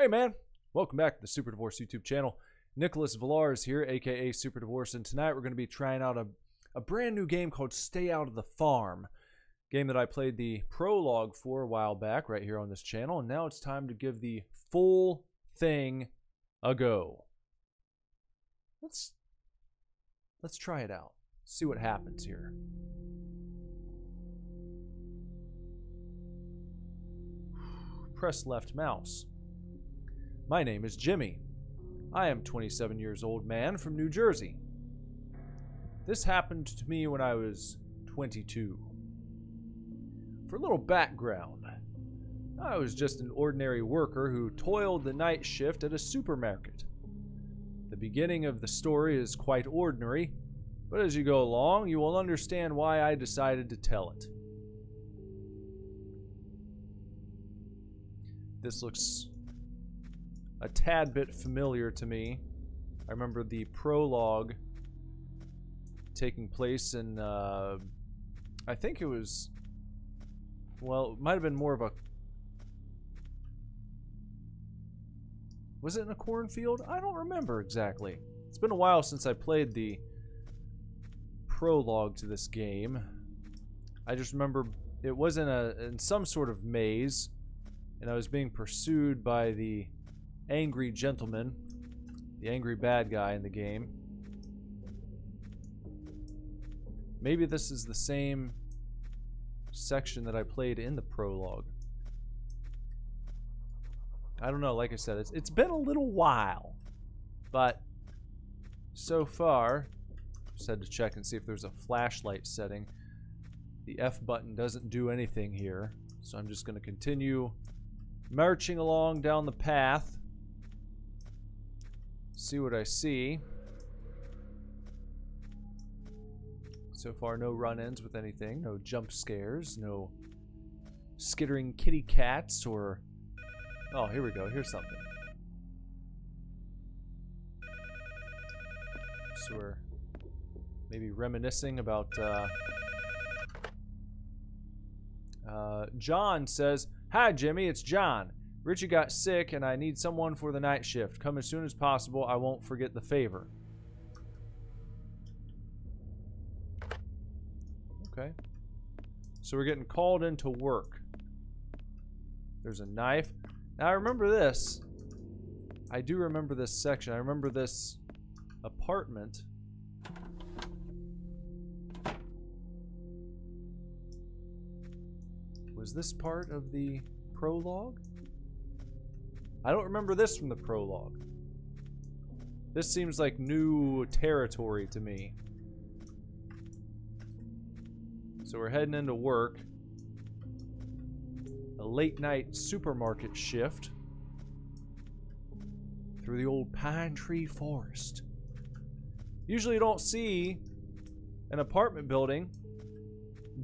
Hey man, welcome back to the Super Divorce YouTube channel. Nicholas Villars here, aka Super Divorce, and tonight we're going to be trying out a brand new game called Stay Out of the Farm. Game that I played the prologue for a while back right here on this channel, and now it's time to give the full thing a go. Let's try it out. See what happens here. Press left mouse. My name is Jimmy. I am a 27 years old man from New Jersey. This happened to me when I was 22. For a little background, I was just an ordinary worker who toiled the night shift at a supermarket. The beginning of the story is quite ordinary, but as you go along, you will understand why I decided to tell it. This looks a tad bit familiar to me. I remember the prologue taking place in, I think it was, well, it might have been more of a, was it in a cornfield? I don't remember exactly. It's been a while since I played the prologue to this game. I just remember it was in some sort of maze, and I was being pursued by the angry gentleman, the angry bad guy in the game. Maybe this is the same section that I played in the prologue. I don't know, like I said, it's been a little while, but so far, just had to check and see if there's a flashlight setting. The F button doesn't do anything here, so I'm just going to continue marching along down the path. See what I see. So far, no run-ins with anything, no jump scares, no skittering kitty cats or... Oh, here we go. Here's something. So we're maybe reminiscing about... John says, "Hi, Jimmy. It's John. Richie got sick, and I need someone for the night shift. Come as soon as possible. I won't forget the favor." Okay. So we're getting called into work. There's a knife. Now, I remember this. I do remember this section. I remember this apartment. Was this part of the prologue? I don't remember this from the prologue. This seems like new territory to me. So we're heading into work. A late night supermarket shift through the old pine tree forest. Usually you don't see an apartment building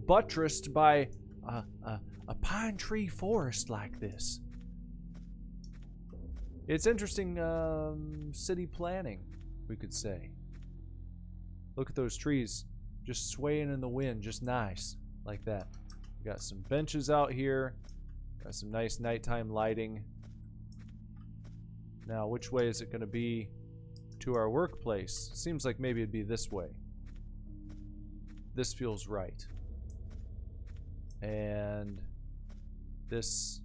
buttressed by a pine tree forest like this. It's interesting city planning, we could say. Look at those trees just swaying in the wind, just nice, like that. We got some benches out here, got some nice nighttime lighting. Now, which way is it going to be to our workplace? Seems like maybe it'd be this way. This feels right. And this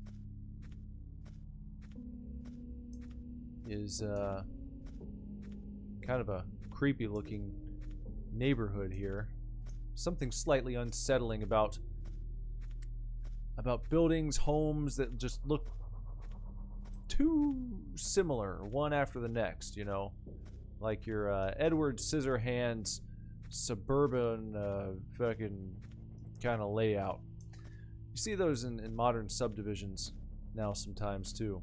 is kind of a creepy looking neighborhood here. Something slightly unsettling about buildings, homes that just look too similar, one after the next, you know, like your Edward Scissorhands suburban fucking kind of layout. You see those in modern subdivisions now sometimes too.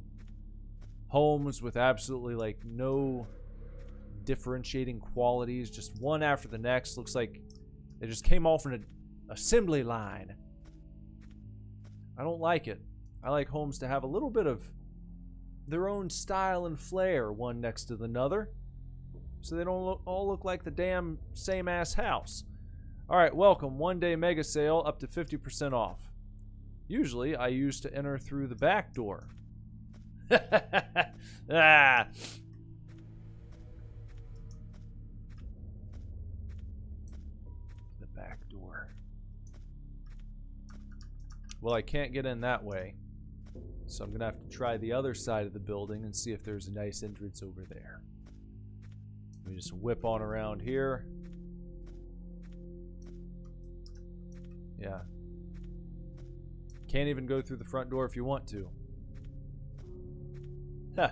Homes with absolutely like no differentiating qualities, just one after the next. Looks like they just came off an assembly line. I don't like it. I like homes to have a little bit of their own style and flair, one next to another, so they don't all look like the damn same ass house. Alright, welcome. One day mega sale up to 50% off. Usually I used to enter through the back door. Ah. The back door. Well, I can't get in that way. So I'm going to have to try the other side of the building and see if there's a nice entrance over there. Let me just whip on around here. Yeah. Can't even go through the front door if you want to. Huh.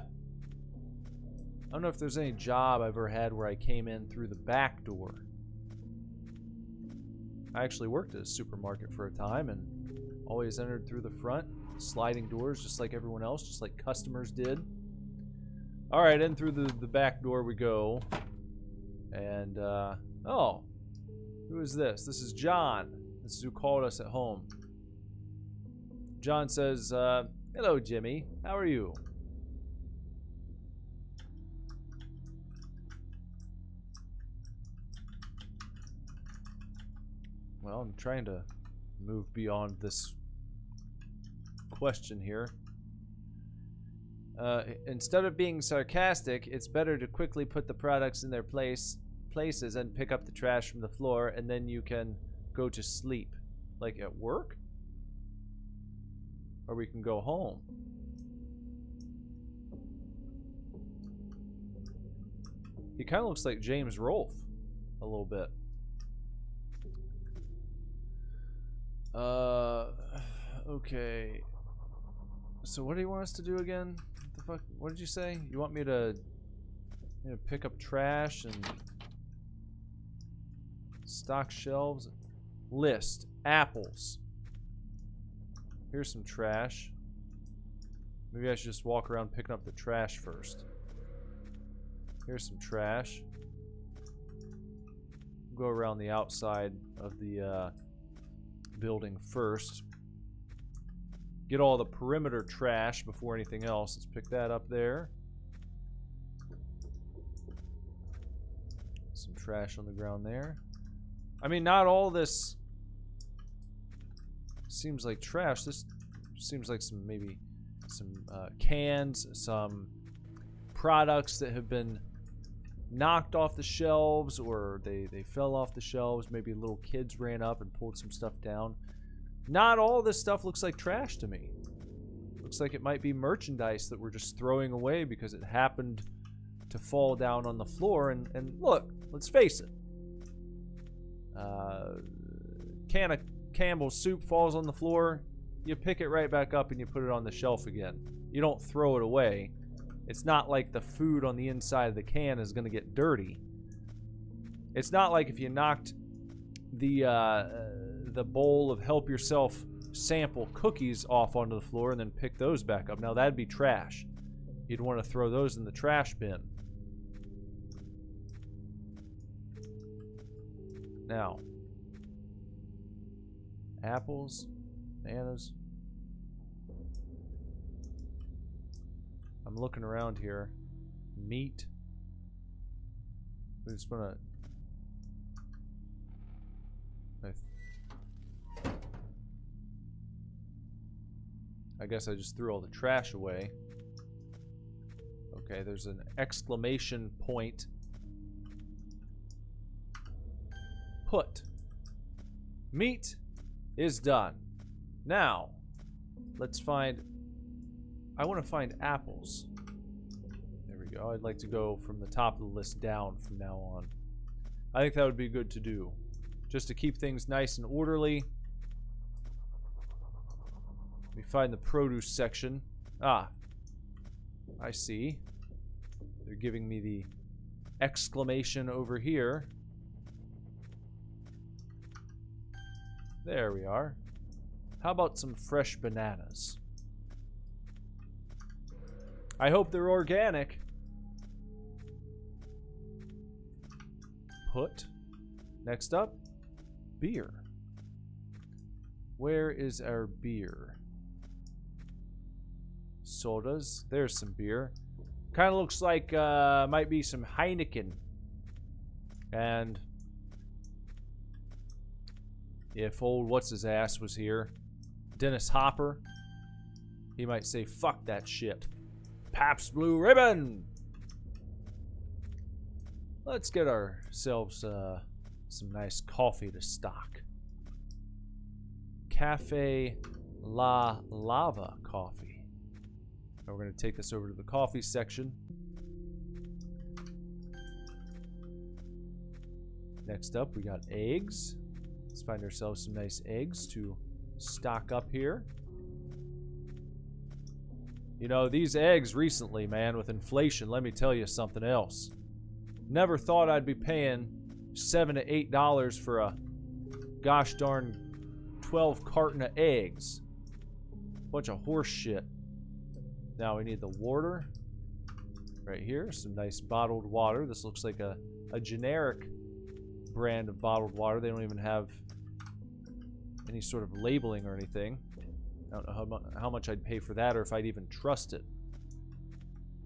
I don't know if there's any job I've ever had where I came in through the back door. I actually worked at a supermarket for a time and always entered through the front. Sliding doors just like everyone else, just like customers did. Alright, in through the back door we go. And, oh. Who is this? This is John. This is who called us at home. John says, hello, Jimmy. How are you? Well, I'm trying to move beyond this question here. Instead of being sarcastic, it's better to quickly put the products in their places and pick up the trash from the floor, and then you can go to sleep. Like at work? Or we can go home. He kind of looks like James Rolfe a little bit. Okay. So what do you want us to do again? What the fuck? What did you say? You want me to, pick up trash and stock shelves? List. Apples. Here's some trash. Maybe I should just walk around picking up the trash first. Here's some trash. Go around the outside of the building first. Get all the perimeter trash before anything else. Let's pick that up there. Some trash on the ground there. I mean, not all this seems like trash. This seems like maybe some cans, some products that have been knocked off the shelves, or they fell off the shelves. Maybe little kids ran up and pulled some stuff down. Not all this stuff looks like trash to me. Looks like it might be merchandise that we're just throwing away because it happened to fall down on the floor. And look, let's face it. Can of Campbell's soup falls on the floor, you pick it right back up and you put it on the shelf again. You don't throw it away. It's not like the food on the inside of the can is going to get dirty. It's not like if you knocked the bowl of help yourself sample cookies off onto the floor and then pick those back up. Now that'd be trash. You'd want to throw those in the trash bin. Now, apples, bananas. I'm looking around here. Meat. We just want to. I guess I just threw all the trash away. Okay, there's an exclamation point. Put. Meat is done. Now, let's find... I want to find apples. There we go. I'd like to go from the top of the list down from now on. I think that would be good to do. Just to keep things nice and orderly. Let me find the produce section. Ah. I see. They're giving me the exclamation over here. There we are. How about some fresh bananas? I hope they're organic. Put. Next up, beer. Where is our beer? Sodas. There's some beer. Kind of looks like might be some Heineken. And if old what's-his-ass was here, Dennis Hopper, he might say, fuck that shit. Pabst Blue Ribbon. Let's get ourselves some nice coffee to stock. Cafe La Lava coffee. And we're going to take this over to the coffee section. Next up, we got eggs. Let's find ourselves some nice eggs to stock up here. You know, these eggs recently, man, with inflation, let me tell you something else. Never thought I'd be paying $7 to $8 for a gosh darn 12 carton of eggs. Bunch of horse shit. Now we need the water right here. Some nice bottled water. This looks like a generic brand of bottled water. They don't even have any sort of labeling or anything. I don't know how much I'd pay for that or if I'd even trust it.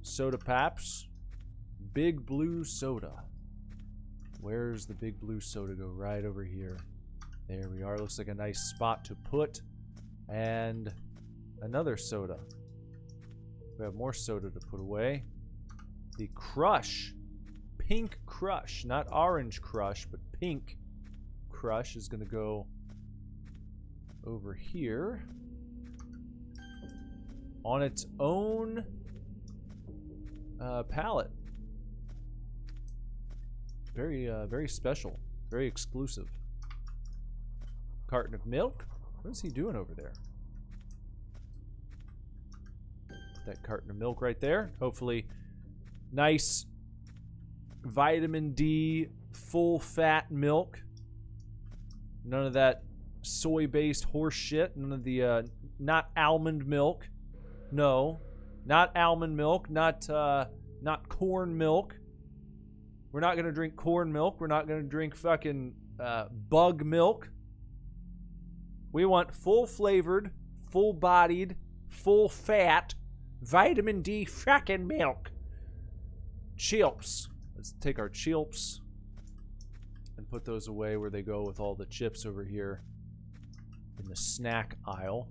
Soda Paps. Big Blue Soda. Where's the Big Blue Soda go? Right over here. There we are. Looks like a nice spot to put. And another soda. We have more soda to put away. The Crush. Pink Crush. Not Orange Crush, but Pink Crush is going to go over here. On its own palette. Very special. Very exclusive. Carton of milk. What is he doing over there? Put that carton of milk right there. Hopefully, nice vitamin D, full fat milk. None of that soy-based horse shit. None of the not almond milk. No, not almond milk. Not corn milk. We're not gonna drink corn milk. We're not gonna drink fucking bug milk. We want full-flavored, full-bodied, full-fat, vitamin D fucking milk. Chips. Let's take our chips and put those away where they go with all the chips over here in the snack aisle.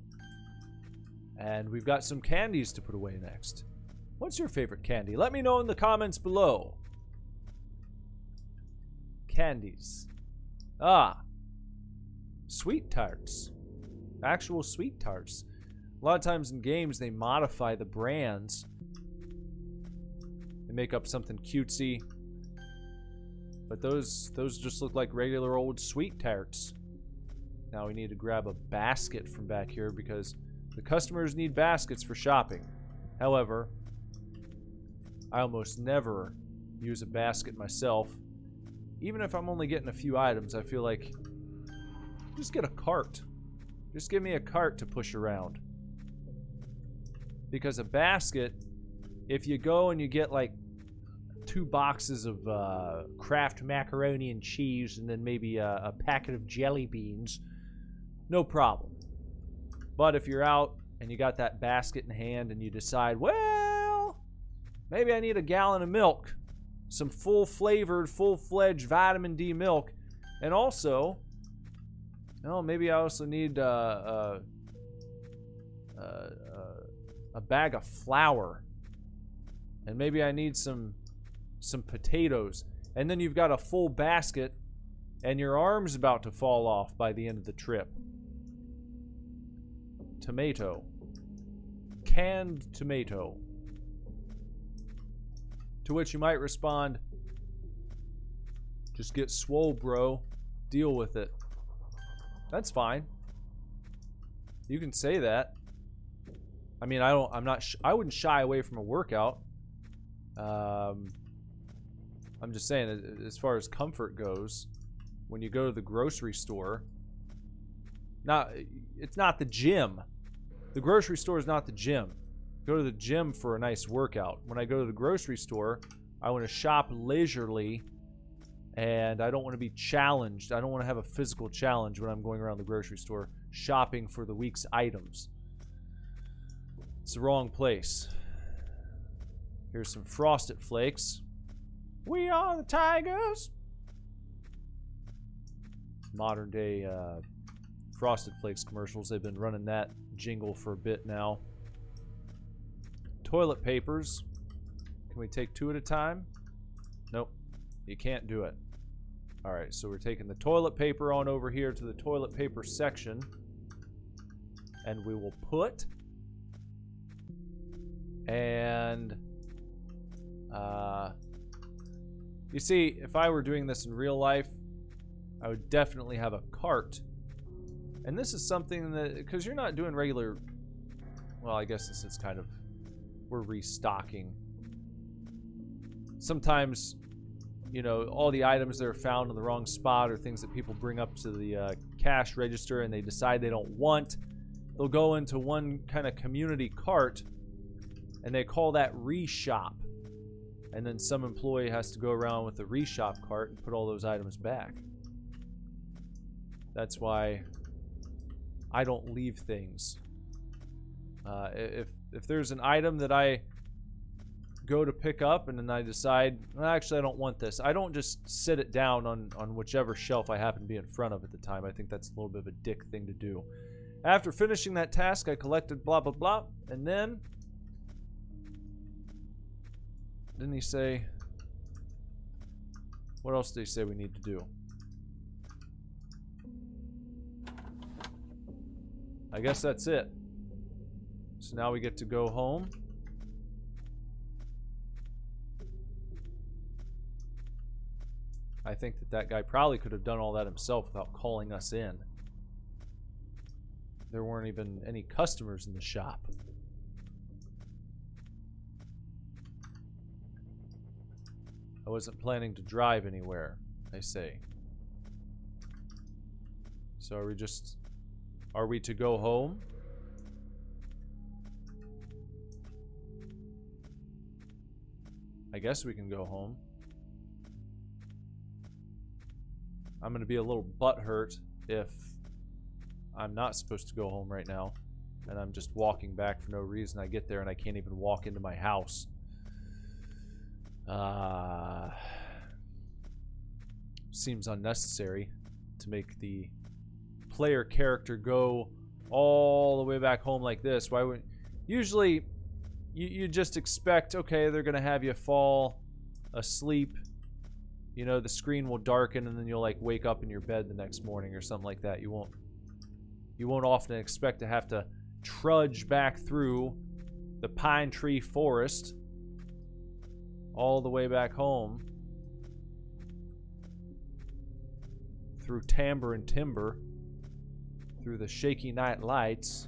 And we've got some candies to put away next. What's your favorite candy? Let me know in the comments below. Candies. Ah. Sweet tarts. Actual sweet tarts. A lot of times in games they modify the brands. They make up something cutesy. But those just look like regular old sweet tarts. Now we need to grab a basket from back here because the customers need baskets for shopping. However, I almost never use a basket myself. Even if I'm only getting a few items, I feel like just get a cart. Just give me a cart to push around. Because a basket, if you go and you get like 2 boxes of Kraft macaroni and cheese and then maybe a packet of jelly beans, no problem. But if you're out and you got that basket in hand and you decide, well, maybe I need a gallon of milk, some full-flavored, full-fledged vitamin D milk, and also, oh, maybe I also need a bag of flour, and maybe I need some potatoes, and then you've got a full basket, and your arm's about to fall off by the end of the trip. Tomato. Canned tomato. To which you might respond, just get swole, bro. Deal with it. That's fine. You can say that. I mean, I wouldn't shy away from a workout. I'm just saying, as far as comfort goes, when you go to the grocery store, it's not the gym. The grocery store is not the gym. Go to the gym for a nice workout. When I go to the grocery store, I want to shop leisurely, and I don't want to be challenged. I don't want to have a physical challenge when I'm going around the grocery store shopping for the week's items. It's the wrong place. Here's some Frosted Flakes. We are the Tigers. Modern day Frosted Flakes commercials. They've been running that jingle for a bit now. toilet papers. Can we take 2 at a time? Nope. You can't do it. Alright, so we're taking the toilet paper on over here to the toilet paper section. And we will put... And... you see, if I were doing this in real life, I would definitely have a cart. And this is something that... Because you're not doing regular... Well, I guess this is kind of... We're restocking. Sometimes, you know, all the items that are found in the wrong spot are things that people bring up to the cash register and they decide they don't want. They'll go into one kind of community cart and they call that reshop. And then some employee has to go around with the reshop cart and put all those items back. That's why I don't leave things. If there's an item that I go to pick up and then I decide, well, actually I don't want this, I don't just sit it down on whichever shelf I happen to be in front of at the time. I think that's a little bit of a dick thing to do. After finishing that task, I collected blah blah blah, and then didn't he say, what else did he say we need to do? I guess that's it. So now we get to go home. I think that guy probably could have done all that himself without calling us in. There weren't even any customers in the shop. I wasn't planning to drive anywhere, I say. So are we to go home? I guess we can go home. I'm going to be a little butthurt if I'm not supposed to go home right now and I'm just walking back for no reason. I get there and I can't even walk into my house. Seems unnecessary to make the player character go all the way back home like this. Why would... Usually, you just expect, okay, they're going to have you fall asleep. You know, the screen will darken and then you'll like wake up in your bed the next morning or something like that. You won't often expect to have to trudge back through the pine tree forest all the way back home through timber and timber, through the shaky night lights,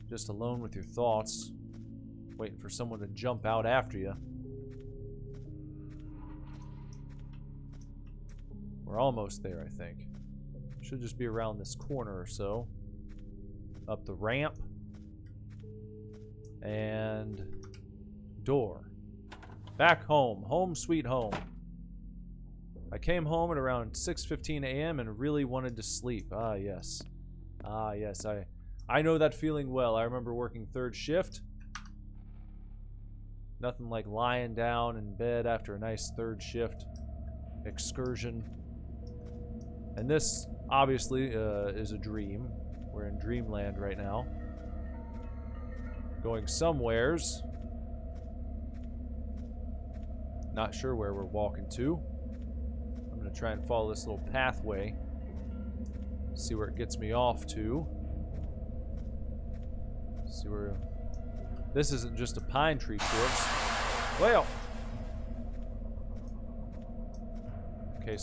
just alone with your thoughts, waiting for someone to jump out after you. We're almost there, I think. Should just be around this corner or so. Up the ramp. And door. Back home. Home sweet home. I came home at around 6:15 a.m. and really wanted to sleep. Ah, yes. Ah, yes. I know that feeling well. I remember working third shift. Nothing like lying down in bed after a nice third shift excursion. And this, obviously, is a dream. We're in dreamland right now. Going somewheres. Not sure where we're walking to. I'm going to try and follow this little pathway. See where it gets me off to. See where... This isn't just a pine tree forest. Well! Okay,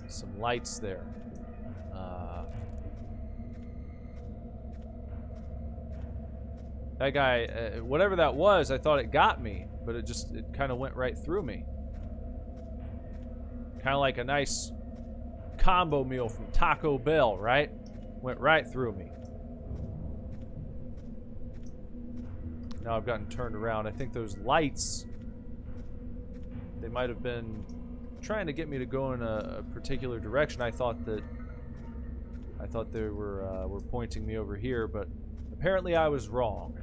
some lights there. That guy, whatever that was, I thought it got me, but it kind of went right through me. Kind of like a nice combo meal from Taco Bell, right? Went right through me. Now I've gotten turned around. I think those lights, they might have been trying to get me to go in a particular direction. I thought they were pointing me over here, but apparently I was wrong.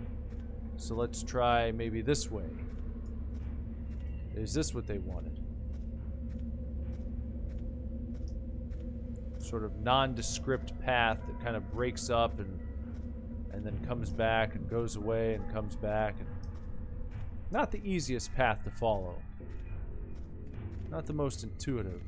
So let's try maybe this way. Is this what they wanted? Sort of nondescript path that kind of breaks up and then comes back and goes away and comes back. And not the easiest path to follow. Not the most intuitive.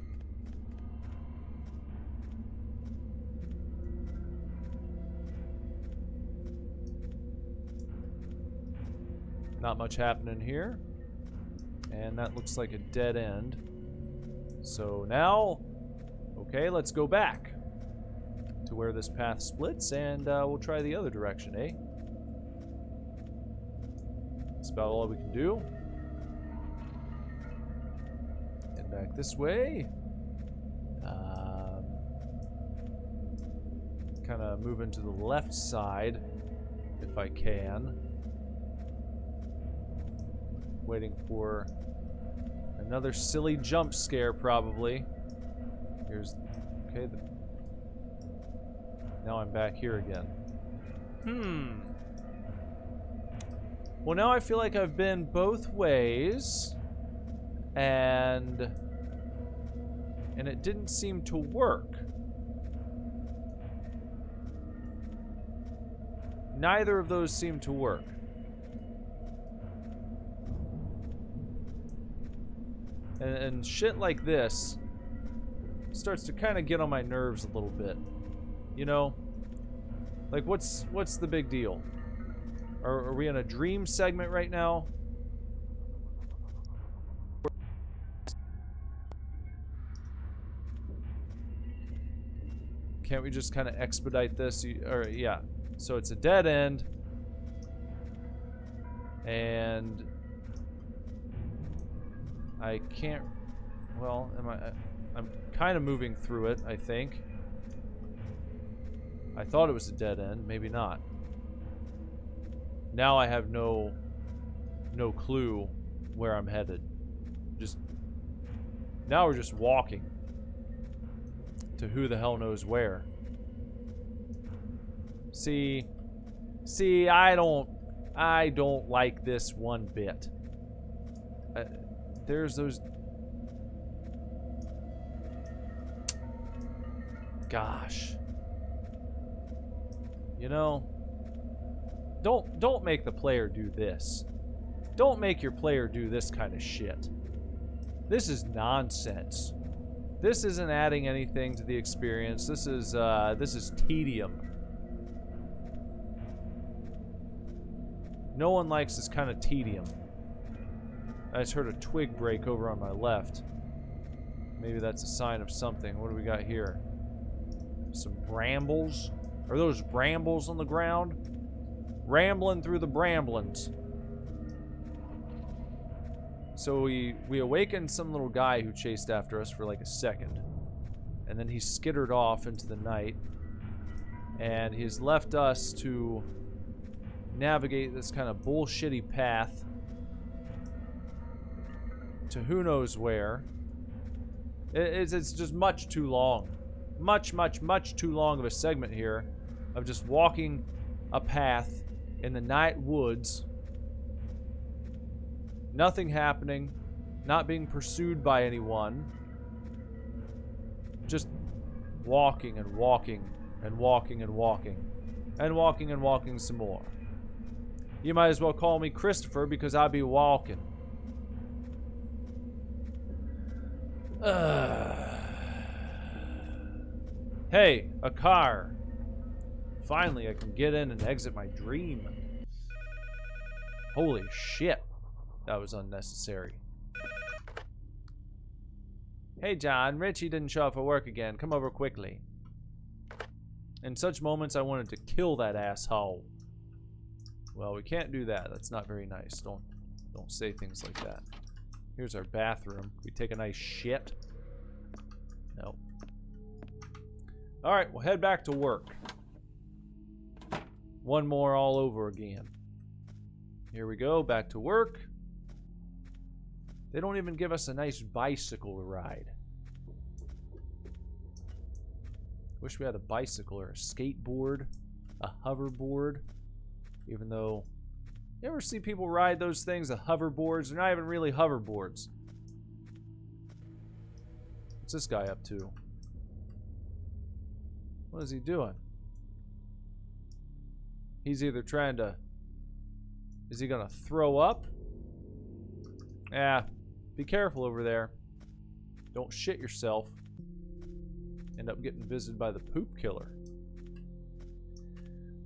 Not much happening here. And that looks like a dead end. So now, okay, let's go back to where this path splits, and we'll try the other direction, eh? That's about all we can do. And back this way. Kind of moving to the left side, if I can. Waiting for another silly jump scare, probably. Here's... okay, now I'm back here again. Well, now I feel like I've been both ways, and it didn't seem to work. Neither of those seem to work. And shit like this starts to kind of get on my nerves a little bit. You know? Like, what's the big deal? Are we in a dream segment right now? Can't we just kind of expedite this? Or, yeah. So it's a dead end. And I can't... well, I'm kind of moving through it, I think. I thought it was a dead end, maybe not. Now I have no clue where I'm headed. Now we're just walking to who the hell knows where. See, I don't like this one bit. There's those... gosh. You know, don't make the player do this. Don't make your player do this kind of shit. This is nonsense. This isn't adding anything to the experience. This is tedium. No one likes this kind of tedium. I just heard a twig break over on my left. Maybe that's a sign of something. What do we got here? Some brambles? Are those brambles on the ground? Rambling through the bramblins. So we awakened some little guy who chased after us for like a second. And then he skittered off into the night. And he's left us to navigate this kind of bullshitty path to who knows where. It's just much too long. Much too long of a segment here of just walking a path in the night woods. Nothing happening. Not being pursued by anyone. Just walking and walking and walking and walking. And walking and walking some more. You might as well call me Christopher because I be walking. Hey, a car. Finally, I can get in and exit my dream. Holy shit. That was unnecessary. Hey, John. Richie didn't show up for work again. Come over quickly. In such moments, I wanted to kill that asshole. Well, we can't do that. That's not very nice. Don't say things like that. Here's our bathroom. We take a nice shit. Nope. Alright, we'll head back to work. One more all over again. Here we go, back to work. They don't even give us a nice bicycle to ride. Wish we had a bicycle or a skateboard, a hoverboard. Even though, you ever see people ride those things, the hoverboards? They're not even really hoverboards. What's this guy up to? What is he doing? He's either trying to... Is he gonna throw up? Yeah. Be careful over there. Don't shit yourself. End up getting visited by the Poop Killer.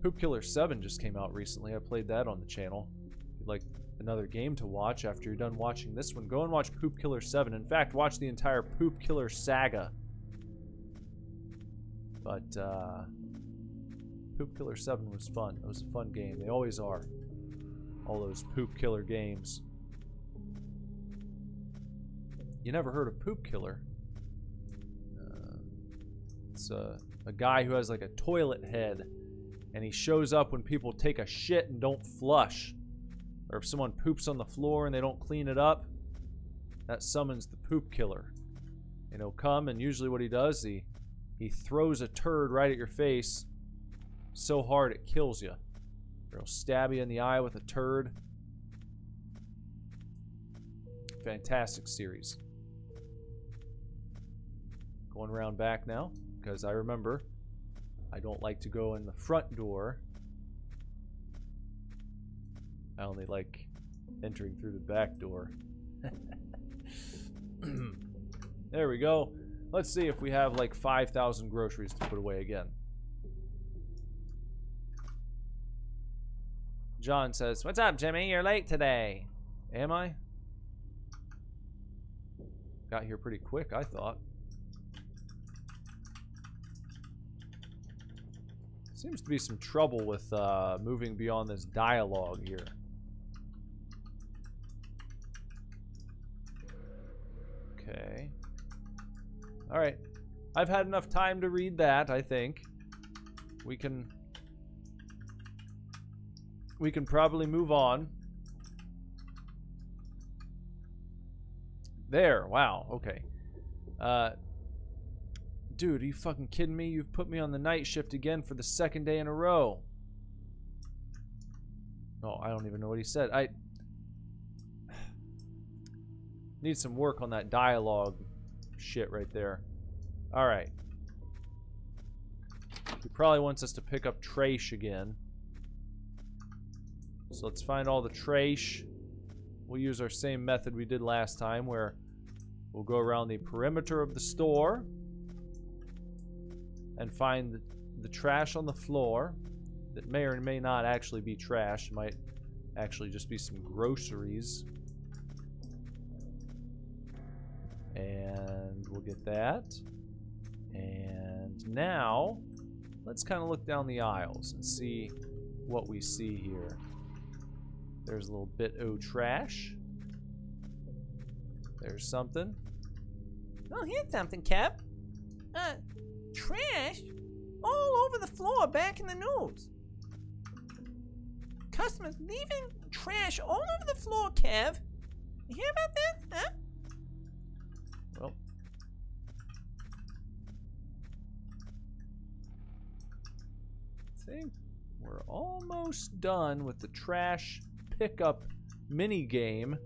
Poop Killer 7 just came out recently. I played that on the channel. If you'd like another game to watch after you're done watching this one, go and watch Poop Killer 7. In fact, watch the entire Poop Killer saga. But, Poop Killer 7 was fun. It was a fun game. They always are. All those Poop Killer games. You never heard of Poop Killer? It's a guy who has like a toilet head, and he shows up when people take a shit and don't flush, or if someone poops on the floor and they don't clean it up. That summons the Poop Killer. And he'll come, and usually what he does, he throws a turd right at your face so hard it kills you. Or he'll stab you in the eye with a turd. Fantastic series. Going around back now, because I remember I don't like to go in the front door. I only like entering through the back door. There we go. Let's see if we have like 5,000 groceries to put away again. John says, "What's up, Jimmy? You're late today." Am I? Got here pretty quick, I thought. Seems to be some trouble with moving beyond this dialogue here. Okay. Alright. I've had enough time to read that, I think. We can probably move on. There. Wow. Okay. Dude, are you fucking kidding me? You've put me on the night shift again for the second day in a row. Oh, I don't even know what he said. I need some work on that dialogue shit right there. Alright. He probably wants us to pick up trash again. So let's find all the trash. We'll use our same method we did last time, where we'll go around the perimeter of the store and find the trash on the floor that may or may not actually be trash. It might actually just be some groceries. And we'll get that. And now, let's kind of look down the aisles and see what we see here. There's a little bit of trash. There's something. Oh, here's something, Kev. Trash all over the floor back in the news. Customers leaving trash all over the floor, Kev. You hear about this, huh? Well. I think we're almost done with the trash pickup mini game,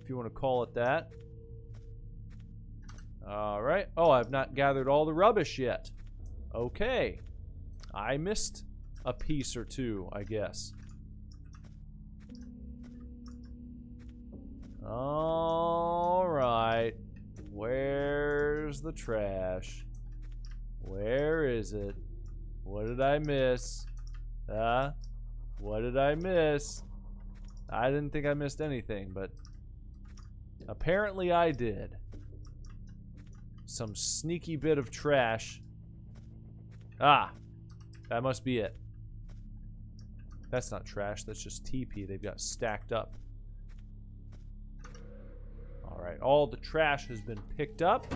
if you want to call it that. Alright. Oh, I've not gathered all the rubbish yet. Okay. I missed a piece or two, I guess. Alright. Where's the trash? Where is it? What did I miss? What did I miss? I didn't think I missed anything, but apparently I did. Some sneaky bit of trash. Ah, that must be it. That's not trash, that's just TP they've got stacked up. Alright, all the trash has been picked up.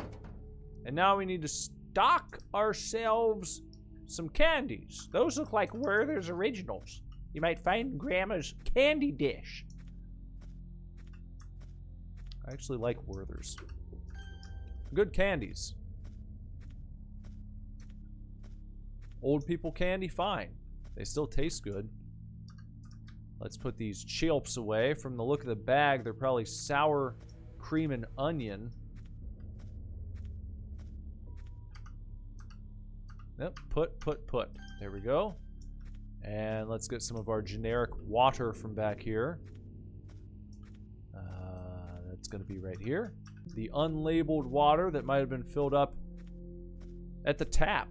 And now we need to stock ourselves some candies. Those look like Werther's Originals. You might find Grandma's candy dish. I actually like Werther's. Good candies. Old people candy, fine. They still taste good. Let's put these chilps away. From the look of the bag, they're probably sour cream and onion. Yep, put. There we go. And let's get some of our generic water from back here. That's going to be right here. The unlabeled water that might have been filled up at the tap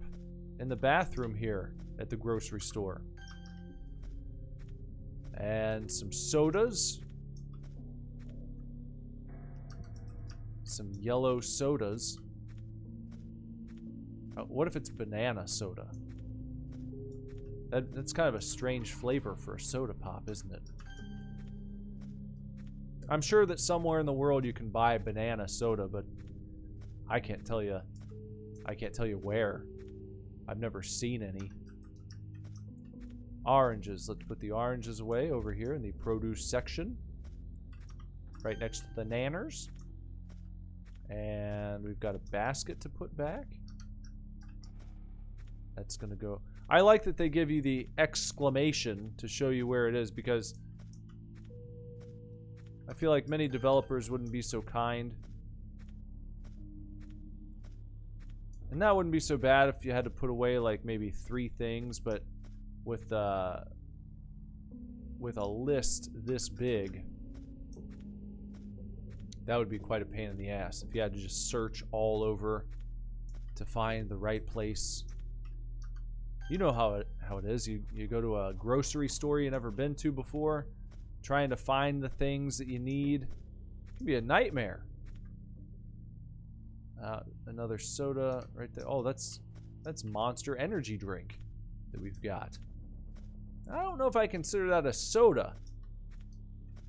in the bathroom here at the grocery store. And some sodas. Some yellow sodas. Oh, what if it's banana soda? That's kind of a strange flavor for a soda pop, isn't it? I'm sure that somewhere in the world you can buy banana soda, but I can't tell you. I can't tell you where. I've never seen any. Oranges. Let's put the oranges away over here in the produce section. Right next to the nanners. And we've got a basket to put back. That's going to go... I like that they give you the exclamation to show you where it is, because I feel like many developers wouldn't be so kind. And that wouldn't be so bad if you had to put away like maybe 3 things, but with a list this big, that would be quite a pain in the ass if you had to just search all over to find the right place. You know how it is. You go to a grocery store you've never been to before, trying to find the things that you need. It can be a nightmare. Another soda right there. Oh, that's Monster Energy drink that we've got. I don't know if I consider that a soda.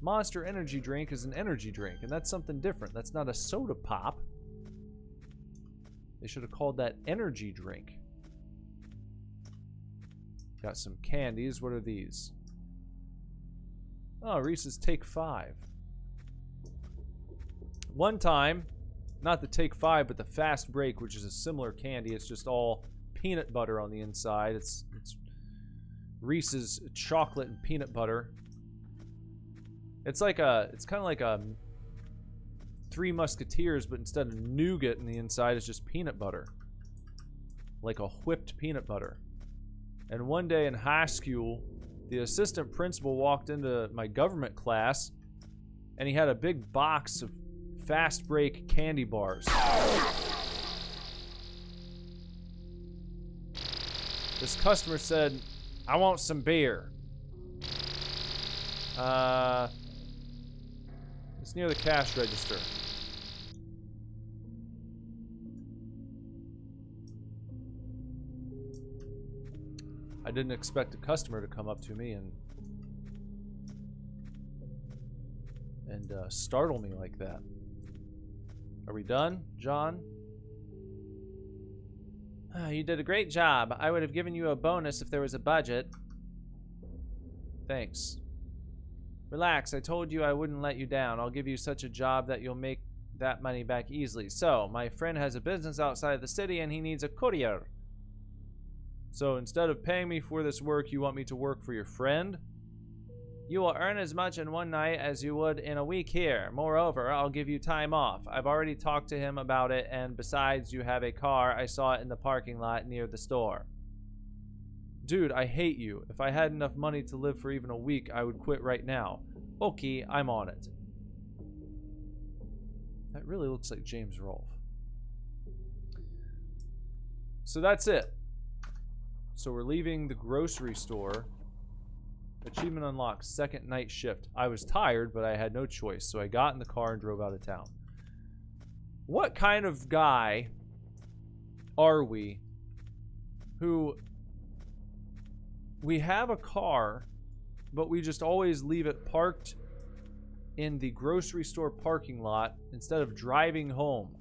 Monster Energy drink is an energy drink, and that's something different. That's not a soda pop. They should have called that energy drink. Got some candies. What are these? Oh, Reese's Take 5. One time, not the Take 5, but the Fast Break, which is a similar candy. It's just all peanut butter on the inside. It's Reese's chocolate and peanut butter. It's kind of like a Three Musketeers, but instead of nougat in the inside, it's just peanut butter. Like a whipped peanut butter. And one day in high school, the assistant principal walked into my government class, and he had a big box of Fast Break candy bars. This customer said, "I want some beer." It's near the cash register. I didn't expect a customer to come up to me and startle me like that. Are we done, John? You did a great job. I would have given you a bonus if there was a budget. Thanks. Relax, I told you I wouldn't let you down. I'll give you such a job that you'll make that money back easily. So, my friend has a business outside the city and he needs a courier. So instead of paying me for this work, you want me to work for your friend? You will earn as much in one night as you would in a week here. Moreover, I'll give you time off. I've already talked to him about it, and besides, you have a car. I saw it in the parking lot near the store. Dude, I hate you. If I had enough money to live for even a week, I would quit right now. Okay, I'm on it. That really looks like James Rolfe. So that's it. So we're leaving the grocery store. Achievement unlocked, second night shift. I was tired, but I had no choice, so I got in the car and drove out of town. What kind of guy are we who we have a car, but we just always leave it parked in the grocery store parking lot instead of driving home?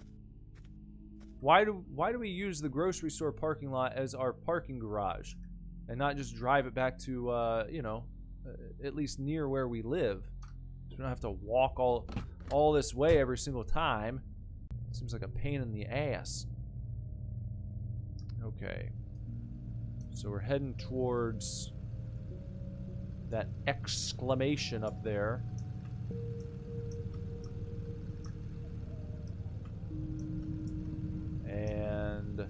Why do we use the grocery store parking lot as our parking garage and not just drive it back to, you know, at least near where we live? So we don't have to walk all this way every single time. Seems like a pain in the ass. Okay. So we're heading towards that exclamation up there. And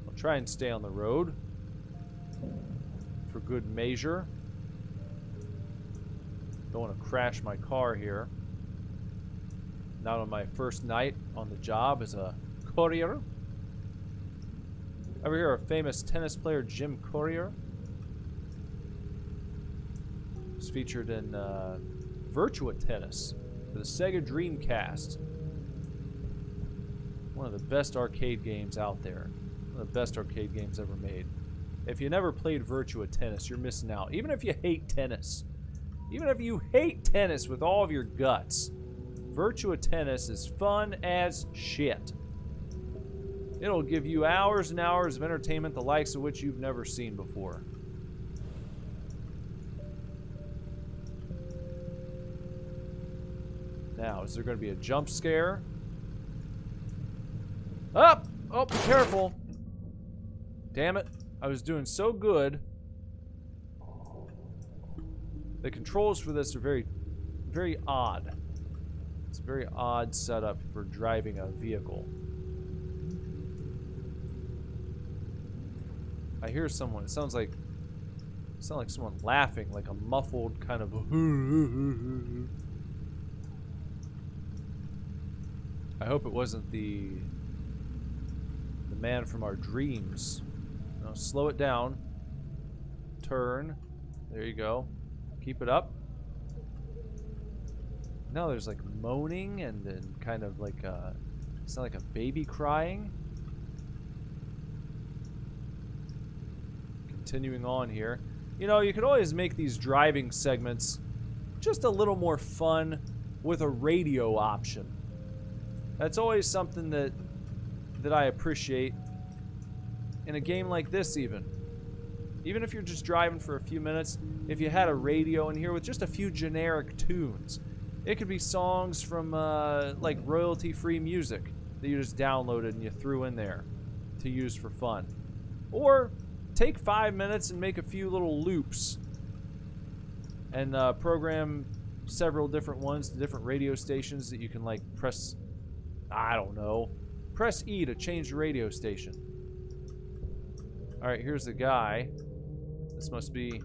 I'll try and stay on the road. for good measure. Don't want to crash my car here. Not on my first night on the job as a courier. Ever hear of famous tennis player Jim Courier? He's featured in Virtua Tennis for the Sega Dreamcast. One of the best arcade games out there. One of the best arcade games ever made. If you never played Virtua Tennis, you're missing out. Even if you hate tennis. Even if you hate tennis with all of your guts. Virtua Tennis is fun as shit. It'll give you hours and hours of entertainment the likes of which you've never seen before. Now, is there going to be a jump scare? Up! Oh, be careful. Damn it. I was doing so good. The controls for this are very, very odd. It's a very odd setup for driving a vehicle. I hear someone. It sounds like someone laughing, like a muffled kind of. I hope it wasn't the man from our dreams. No, slow it down. Turn. There you go. Keep it up. Now there's like moaning and then kind of like it's not like a baby crying. Continuing on here. You know, you could always make these driving segments just a little more fun with a radio option. That's always something that I appreciate in a game like this even. Even if you're just driving for a few minutes, if you had a radio in here with just a few generic tunes. It could be songs from like royalty-free music that you just downloaded and you threw in there to use for fun. Or take 5 minutes and make a few little loops and program several different ones to different radio stations that you can like press, I don't know, press E to change the radio station. Alright, here's the guy. This must be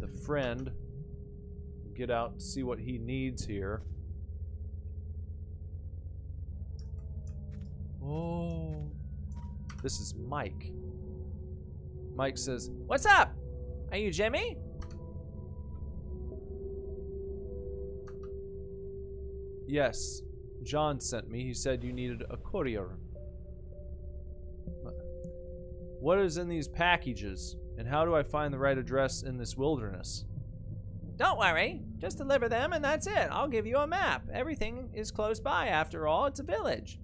the friend. Get out and see what he needs here. Oh. This is Mike. Mike says, "What's up? Are you Jimmy?" Yes. John sent me. He said you needed a courier. What is in these packages? And how do I find the right address in this wilderness? Don't worry. Just deliver them and that's it. I'll give you a map. Everything is close by. After all, it's a village.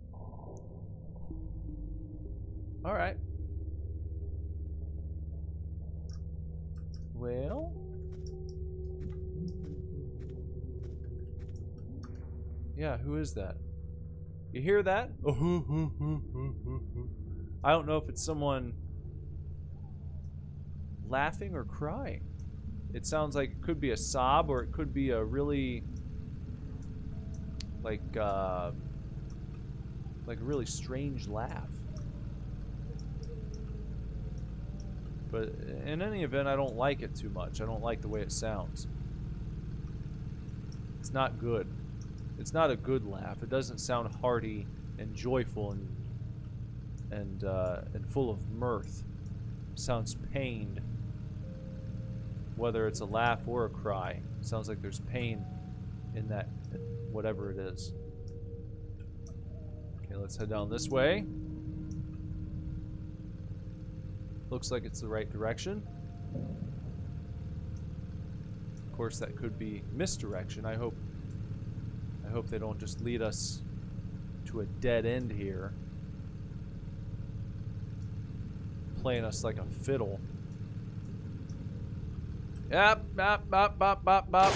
Alright. Well. Yeah, who is that? You hear that? I don't know if it's someone laughing or crying. It sounds like it could be a sob or it could be a really like a really strange laugh. But in any event, I don't like it too much. I don't like the way it sounds. It's not good. It's not a good laugh. It doesn't sound hearty and joyful and full of mirth. It sounds pained. Whether it's a laugh or a cry, it sounds like there's pain in that, whatever it is. Okay, let's head down this way. Looks like it's the right direction. Of course, that could be misdirection. I hope they don't just lead us to a dead end here, playing us like a fiddle. Yep, bop, bop, bop, bop, bop.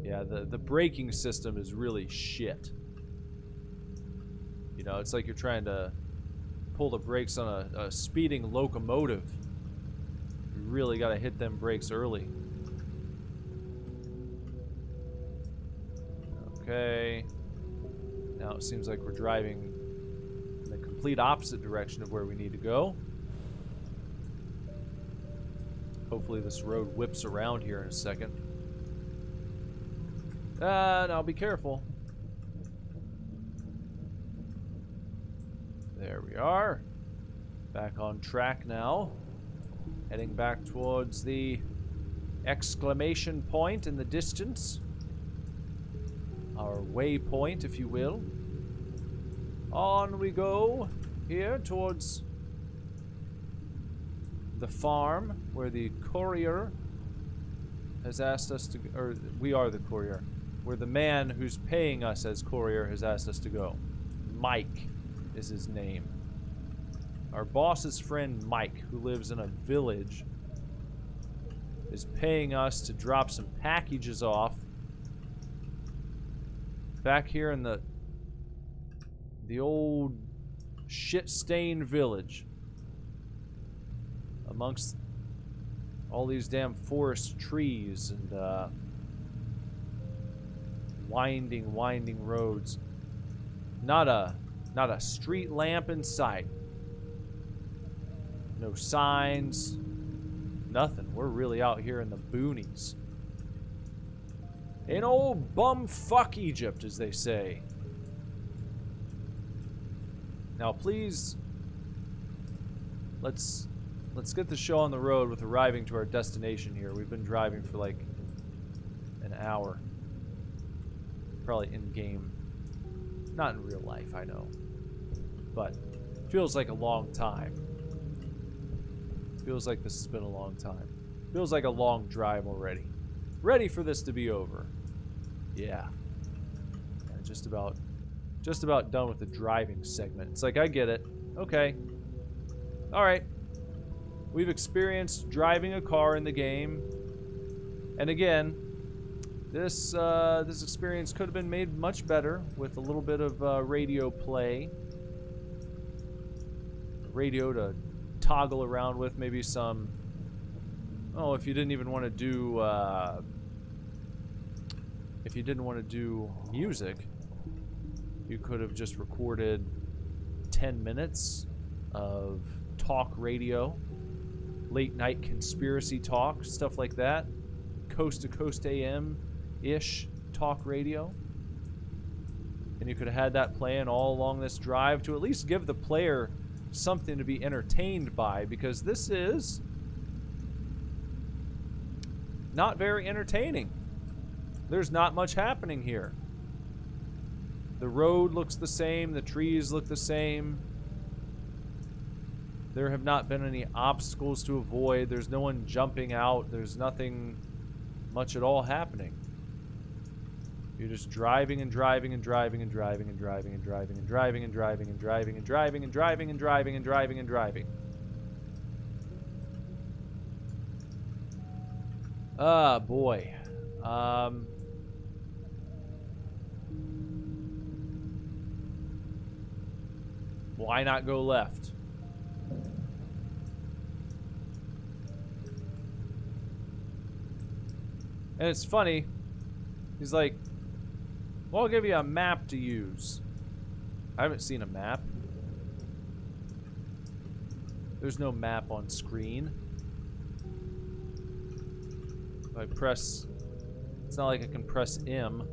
Yeah, the braking system is really shit. You know, it's like you're trying to pull the brakes on a speeding locomotive. You really got to hit them brakes early. Okay. Now it seems like we're driving in a complete opposite direction of where we need to go. Hopefully this road whips around here in a second. Now be careful. There we are. Back on track now. Heading back towards the exclamation point in the distance. Our waypoint, if you will. On we go here towards the farm where the courier has asked us to, or we are the courier, where the man who's paying us as courier has asked us to go. Mike is his name. Our boss's friend Mike, who lives in a village, is paying us to drop some packages off back here in the old shit-stained village amongst all these damn forest trees and winding roads. Not a street lamp in sight. No signs. Nothing. We're really out here in the boonies. In old bumfuck Egypt, as they say. Now, please, let's get the show on the road with arriving to our destination here. We've been driving for like an hour. Probably in game. Not in real life, I know. But feels like a long time. Feels like this has been a long time. Feels like a long drive already. Ready for this to be over. Yeah. Just about done with the driving segment. It's like, I get it. Okay. Alright. We've experienced driving a car in the game. And again, this experience could have been made much better with a little bit of radio play. Radio to toggle around with, maybe some, oh, if you didn't even want to do music, you could have just recorded 10 minutes of talk radio, late night conspiracy talk, stuff like that, coast to coast AM-ish talk radio, and you could have had that playing all along this drive to at least give the player something to be entertained by, because this is not very entertaining. There's not much happening here. The road looks the same, the trees look the same. There have not been any obstacles to avoid. There's no one jumping out. There's nothing much at all happening. You're just driving and driving and driving and driving and driving and driving and driving and driving and driving and driving and driving and driving and driving and driving. Ah, boy. Why not go left? And it's funny. He's like, well, I'll give you a map to use. I haven't seen a map. There's no map on screen. If I press... It's not like I can press M.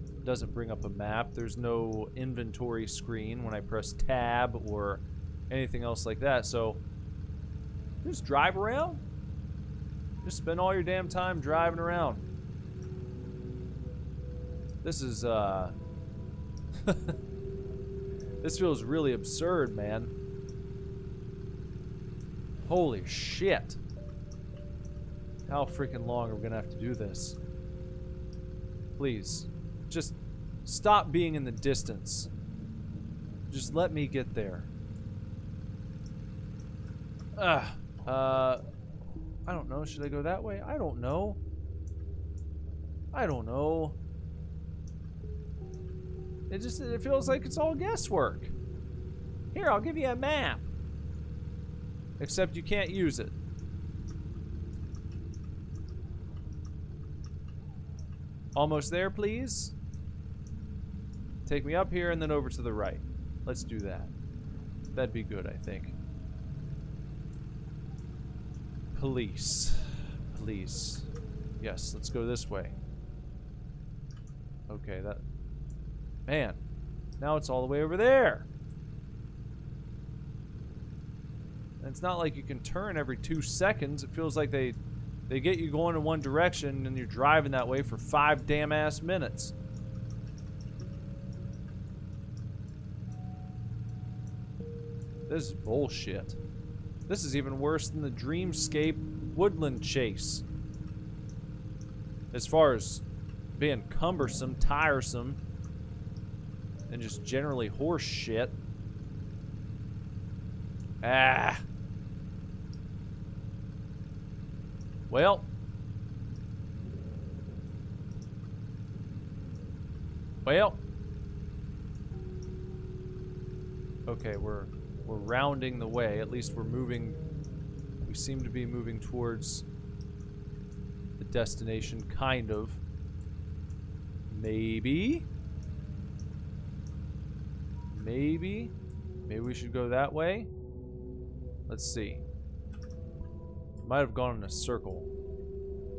It doesn't bring up a map. There's no inventory screen when I press tab or anything else like that. So, just drive around. Just spend all your damn time driving around. This is, this feels really absurd, man. Holy shit. How freaking long are we gonna have to do this? Please, just stop being in the distance. Just let me get there. I don't know. Should I go that way? I don't know. I don't know. It feels like it's all guesswork. Here, I'll give you a map. Except you can't use it. Almost there, please. Take me up here and then over to the right. Let's do that. That'd be good, I think. Police. Police. Yes, let's go this way. Okay, that... Man, now it's all the way over there. And it's not like you can turn every 2 seconds. It feels like they get you going in one direction and you're driving that way for 5 damn ass minutes. This is bullshit. This is even worse than the Dreamscape Woodland Chase. As far as being cumbersome, tiresome, and just generally horse shit. Ah. Well. Well. Okay, we're rounding the way. At least we're moving. We seem to be moving towards the destination, kind of. Maybe. Maybe we should go that way. Let's see. Might have gone in a circle,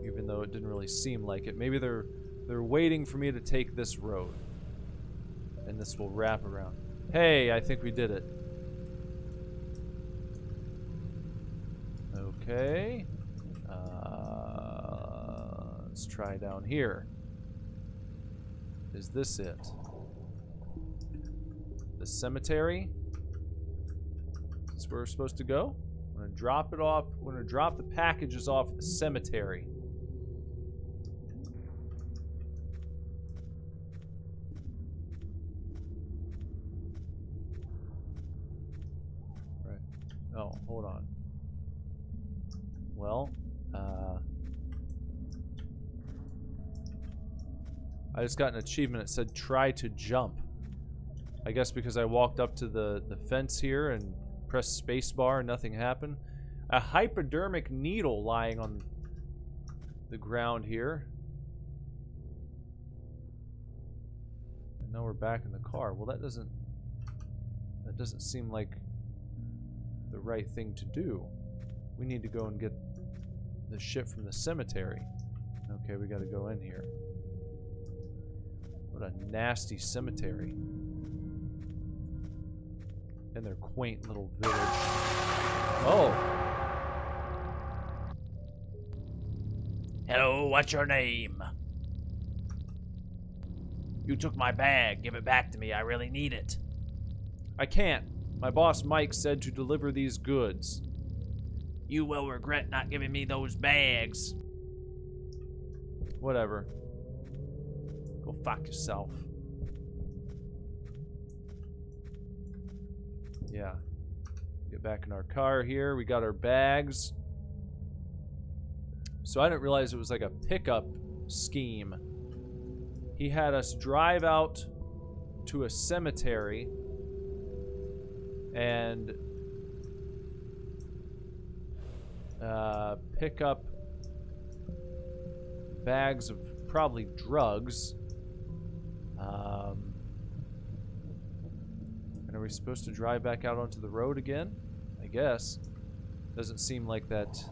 even though it didn't really seem like it. Maybe they're waiting for me to take this road, and this will wrap around. Hey, I think we did it. Okay. Let's try down here. Is this it? The cemetery? Is this where we're supposed to go? I'm gonna drop it off. We're gonna drop the packages off at the cemetery. Right. Oh, hold on. Well, I just got an achievement. It said try to jump. I guess because I walked up to the fence here and pressed spacebar and nothing happened. A hypodermic needle lying on the ground here. And now we're back in the car. Well, that doesn't seem like the right thing to do. We need to go and get the shit from the cemetery. Okay, we gotta go in here. What a nasty cemetery. And their quaint little village. Oh! Hello, what's your name? You took my bag. Give it back to me. I really need it. I can't. My boss Mike said to deliver these goods. You will regret not giving me those bags. Whatever. Go fuck yourself. Yeah. Get back in our car here. We got our bags. So I didn't realize it was like a pickup scheme. He had us drive out to a cemetery and pick up bags of probably drugs. And are we supposed to drive back out onto the road again? I guess. Doesn't seem like that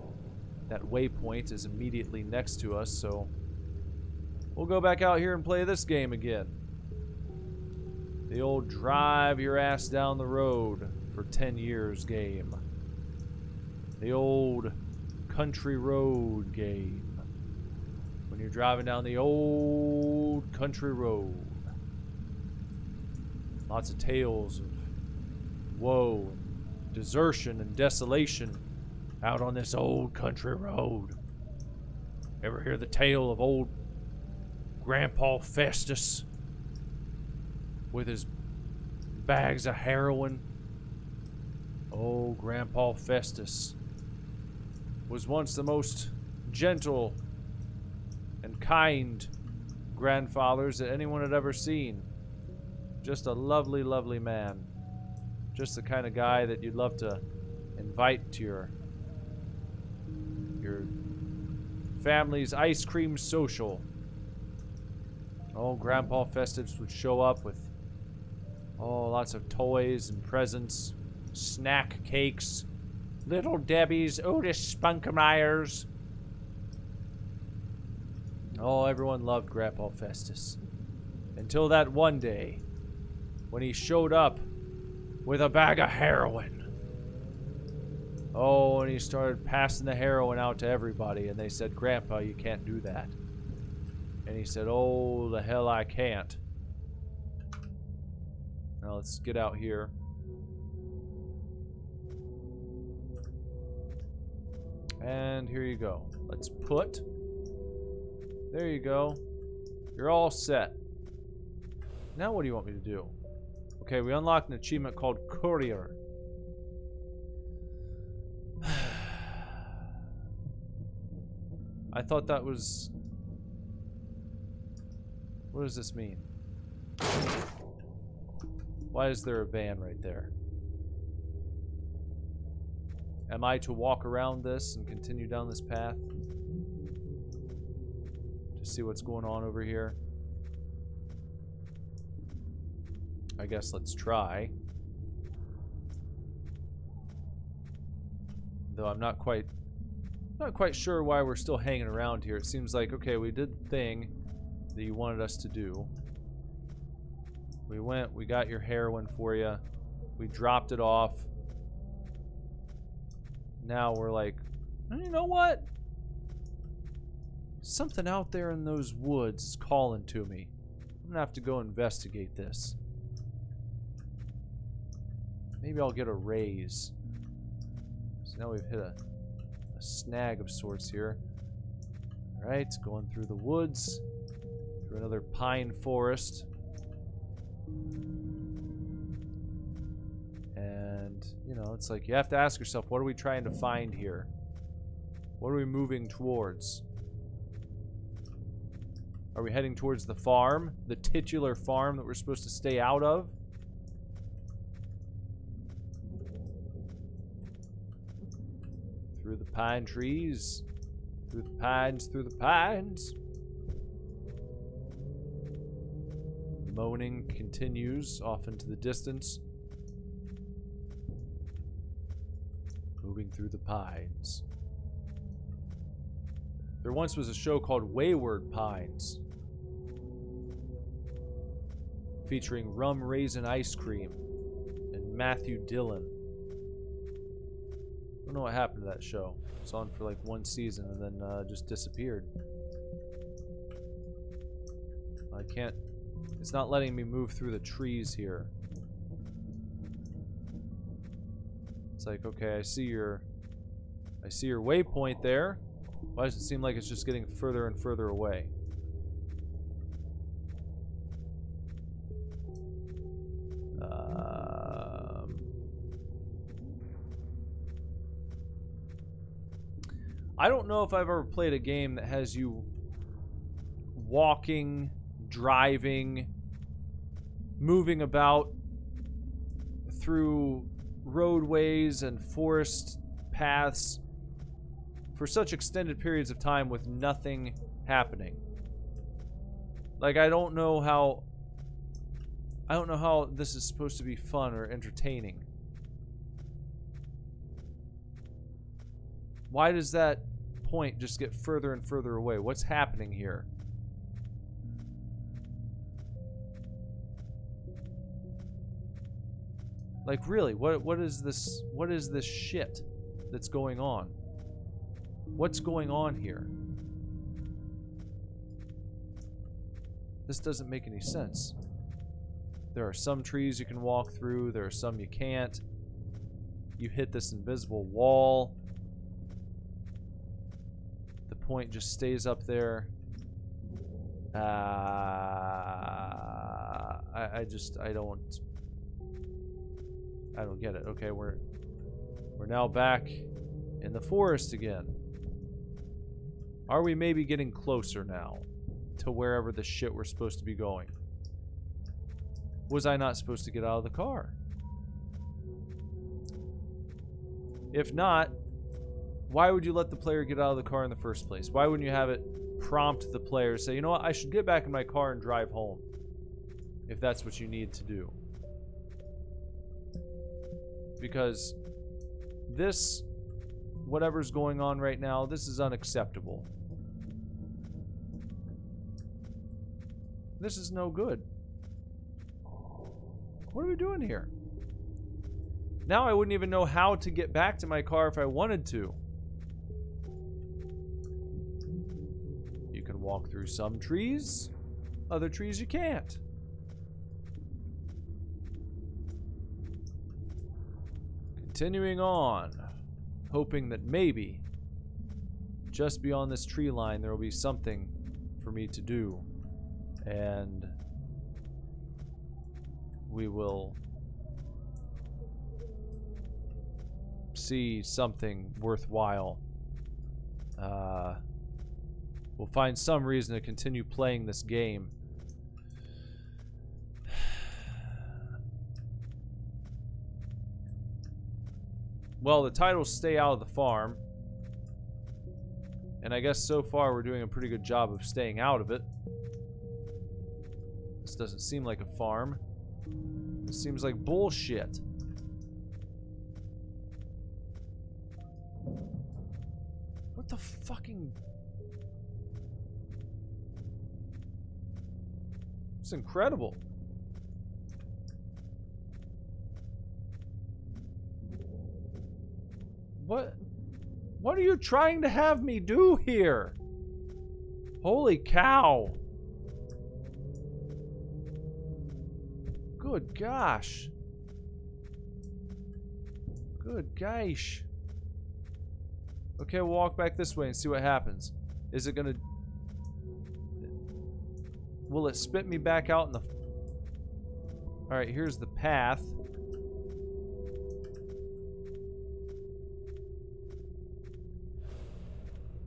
waypoint is immediately next to us, so we'll go back out here and play this game again. The old drive your ass down the road for 10 years game. The old country road game. When you're driving down the old country road. Lots of tales of woe and desertion and desolation out on this old country road. Ever hear the tale of old Grandpa Festus with his bags of heroin? Oh, Grandpa Festus was once the most gentle and kind grandfathers that anyone had ever seen. Just a lovely, lovely man. Just the kind of guy that you'd love to invite to your family's ice cream social. Oh, Grandpa Festus would show up with lots of toys and presents, snack cakes, Little Debbie's, Otis Spunkmeyers. Oh, everyone loved Grandpa Festus. Until that one day, when he showed up with a bag of heroin. Oh, and he started passing the heroin out to everybody, and they said, Grandpa, you can't do that. And he said, oh, the hell I can't. Now let's get out here. And here you go. Let's put. There you go. You're all set. Now what do you want me to do? Okay, we unlocked an achievement called Courier. I thought that was... What does this mean? Why is there a van right there? Am I to walk around this and continue down this path? To see what's going on over here? I guess let's try. Though I'm not quite sure why we're still hanging around here. It seems like, okay, we did the thing that you wanted us to do. We went, we got your heroin for you. We dropped it off. Now we're like, you know what? Something out there in those woods is calling to me. I'm gonna have to go investigate this. Maybe I'll get a raise. So now we've hit a snag of sorts here. Alright, going through the woods, through another pine forest. And, you know, it's like you have to ask yourself, what are we trying to find here? What are we moving towards? Are we heading towards the farm? The titular farm that we're supposed to stay out of? Through the pine trees. Through the pines, through the pines. The moaning continues off into the distance. Moving through the pines. There once was a show called Wayward Pines, featuring Rum Raisin Ice Cream and Matthew Dillon. I don't know what happened to that show. It's on for like one season and then just disappeared. I can't... It's not letting me move through the trees here. It's like, okay, I see your waypoint there. Why does it seem like it's just getting further and further away? I don't know if I've ever played a game that has you walking, driving, moving about through roadways and forest paths for such extended periods of time with nothing happening. Like, I don't know how this is supposed to be fun or entertaining. Why does that point just get further and further away? What's happening here? Like, really, what is this shit that's going on? What's going on here? This doesn't make any sense. There are some trees you can walk through, there are some you can't. You hit this invisible wall. The point just stays up there. I don't get it. Okay, we're now back in the forest again. Are we maybe getting closer now to wherever the shit we're supposed to be going? Was I not supposed to get out of the car? If not, why would you let the player get out of the car in the first place? Why wouldn't you have it prompt the player, say, you know what, I should get back in my car and drive home, if that's what you need to do? Because this, whatever's going on right now, this is unacceptable. This is no good. What are we doing here? Now I wouldn't even know how to get back to my car if I wanted to. You can walk through some trees, other trees you can't. Continuing on, hoping that maybe just beyond this tree line there will be something for me to do, and we will see something worthwhile. We'll find some reason to continue playing this game. Well, the titles stay out of the farm. And I guess so far we're doing a pretty good job of staying out of it. This doesn't seem like a farm. This seems like bullshit. What the fucking... It's incredible. What are you trying to have me do here? Holy cow. Good gosh. Good gosh. Okay, we'll walk back this way and see what happens. Is it gonna... Will it spit me back out in the... Alright, here's the path.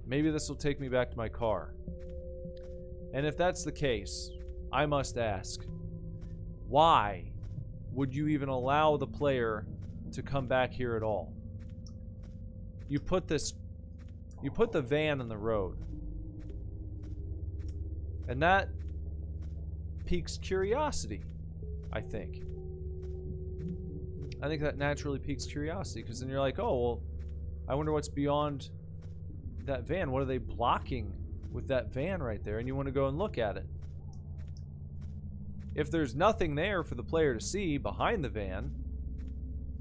Maybe this will take me back to my car. And if that's the case, I must ask, why would you even allow the player to come back here at all? You put the van in the road. And that piques curiosity, I think. I think that naturally piques curiosity, because then you're like, oh, well, I wonder what's beyond that van. What are they blocking with that van right there? And you want to go and look at it. If there's nothing there for the player to see behind the van,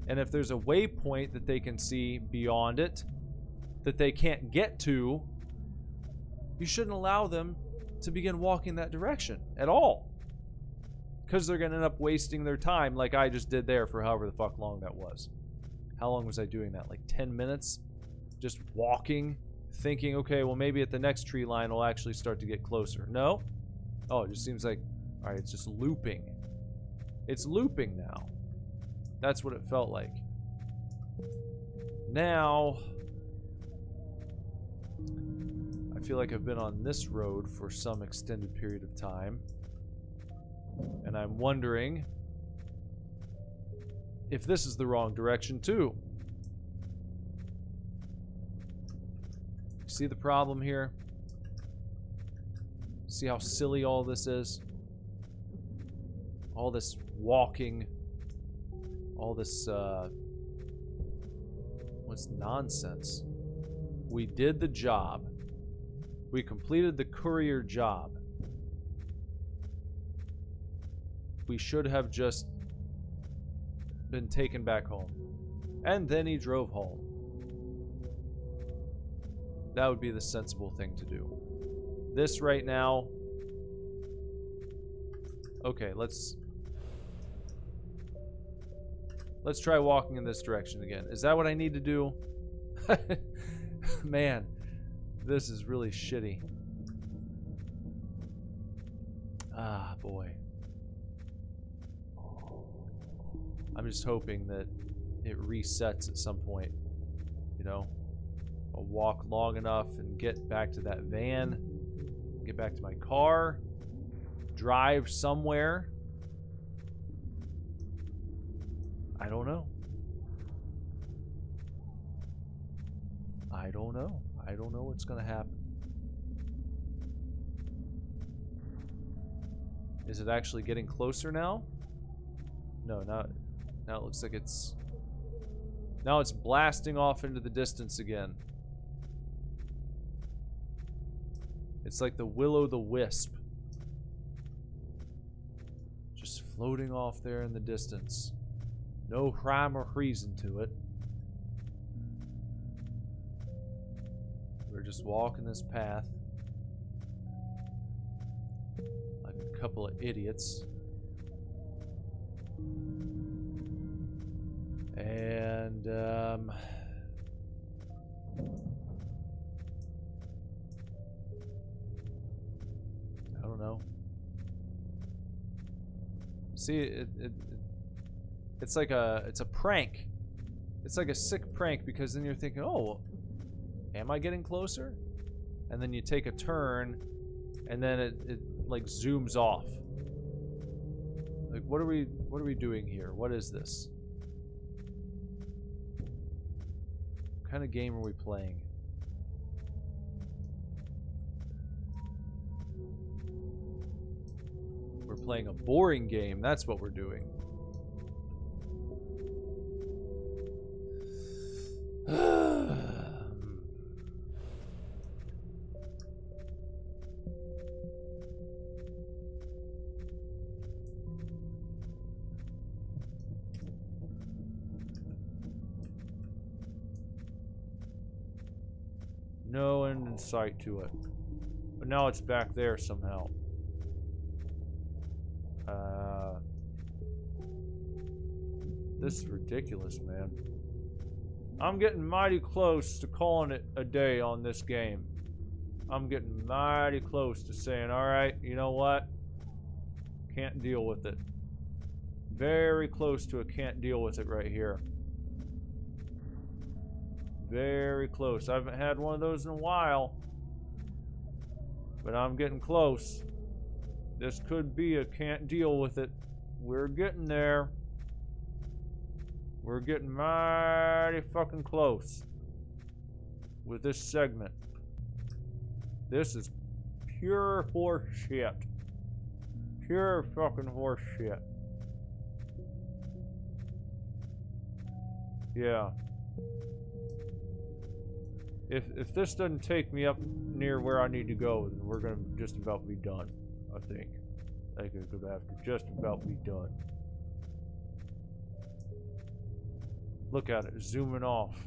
and if there's a waypoint that they can see beyond it that they can't get to, you shouldn't allow them to begin walking that direction at all, because they're going to end up wasting their time like I just did there for however the fuck long that was. How long was I doing that? Like 10 minutes? Just walking, thinking, okay, well maybe at the next tree line we'll actually start to get closer. No? Oh, it just seems like, alright, it's just looping. It's looping now. That's what it felt like. Now, I feel like I've been on this road for some extended period of time. And I'm wondering if this is the wrong direction too. See the problem here? See how silly all this is? All this walking, all this, what's nonsense? We did the job. We completed the courier job. We should have just been taken back home. And then he drove home. That would be the sensible thing to do. This right now... Okay, let's try walking in this direction again. Is that what I need to do? Man, this is really shitty. Ah, boy. I'm just hoping that it resets at some point. You know? I'll walk long enough and get back to that van. Get back to my car. Drive somewhere. I don't know. I don't know. I don't know what's going to happen. Is it actually getting closer now? No, now it looks like it's Now it's blasting off into the distance again. It's like the will-o'-the-wisp. Just floating off there in the distance. No rhyme or reason to it. We're just walking this path like a couple of idiots. And, I don't know. See, it's like it's a prank. It's like a sick prank, because then you're thinking, oh, am I getting closer? And then you take a turn, and then it like zooms off. Like, what are we doing here? What is this? What kind of game are we playing? We're playing a boring game. That's what we're doing. No end in sight to it. But now it's back there somehow. This is ridiculous, man. I'm getting mighty close to calling it a day on this game. I'm getting mighty close to saying, alright, you know what? Can't deal with it. Very close to a can't deal with it right here. Very close. I haven't had one of those in a while. But I'm getting close. This could be a can't deal with it. We're getting there. We're getting mighty fucking close with this segment. This is pure horse shit. Pure fucking horse shit. Yeah. If this doesn't take me up near where I need to go, then we're gonna just about be done. I think it's gonna have to just about be done. Look at it, zooming off.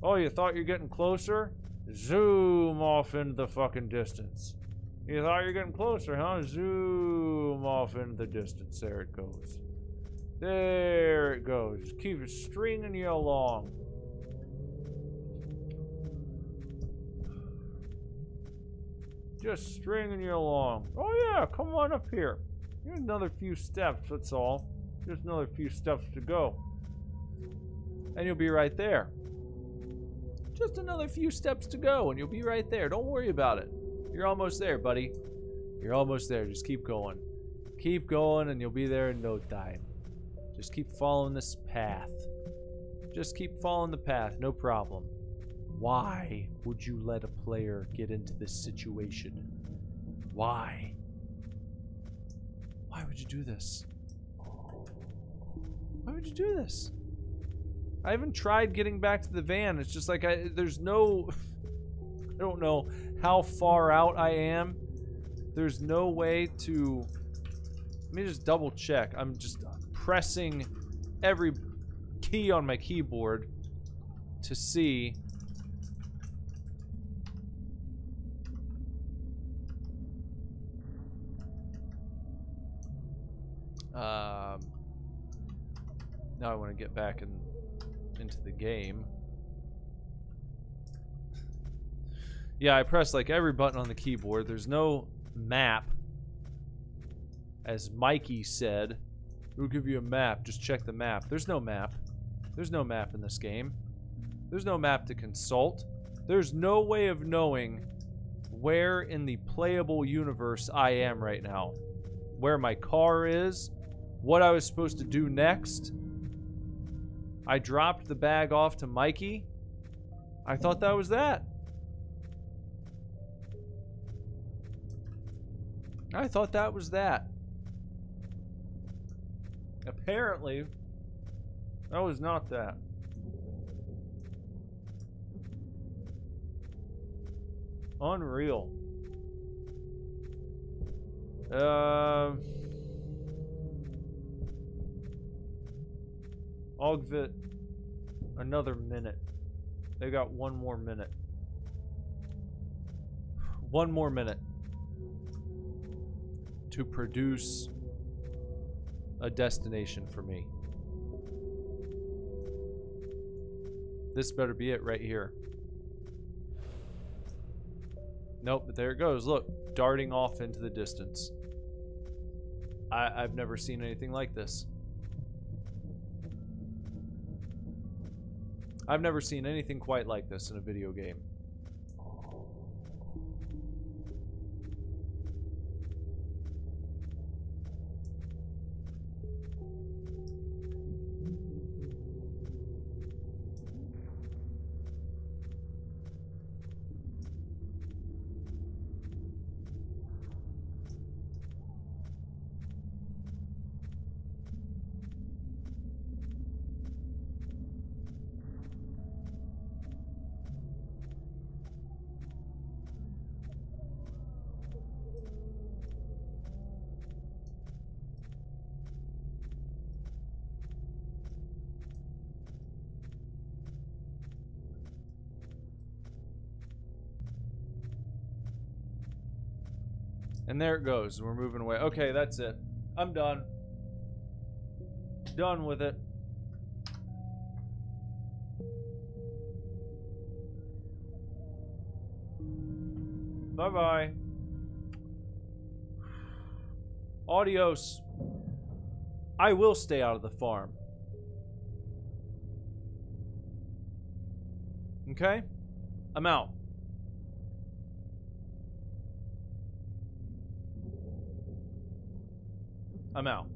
Oh, you thought you're getting closer? Zoom off into the fucking distance. You thought you're getting closer, huh? Zoom off into the distance. There it goes. There it goes. Just keep it stringing you along. Just stringing you along. Oh yeah, come on up here. Here's another few steps, that's all. Just another few steps to go. And you'll be right there. Just another few steps to go and you'll be right there. Don't worry about it. You're almost there, buddy. You're almost there. Just keep going. Keep going and you'll be there in no time. Just keep following this path. Just keep following the path, no problem. Why would you let a player get into this situation? Why? Why would you do this? Why would you do this? I haven't tried getting back to the van. It's just like there's no... I don't know how far out I am. There's no way to... Let me just double check. I'm just pressing every key on my keyboard to see... Now I want to get back into the game. Yeah, I pressed like every button on the keyboard. There's no map. As Mikey said, we'll give you a map. Just check the map. There's no map. There's no map in this game. There's no map to consult. There's no way of knowing where in the playable universe I am right now. Where my car is. What I was supposed to do next. I dropped the bag off to Mikey. I thought that was that. I thought that was that. Apparently, that was not that. Unreal. Ogvit, another minute. They got 1 more minute. 1 more minute to produce a destination for me. This better be it right here. Nope, but there it goes. Look, darting off into the distance. I've never seen anything like this. I've never seen anything quite like this in a video game. And there it goes. We're moving away. Okay, that's it. I'm done. Done with it. Bye-bye. Adios. I will stay out of the farm. Okay? I'm out. I'm out.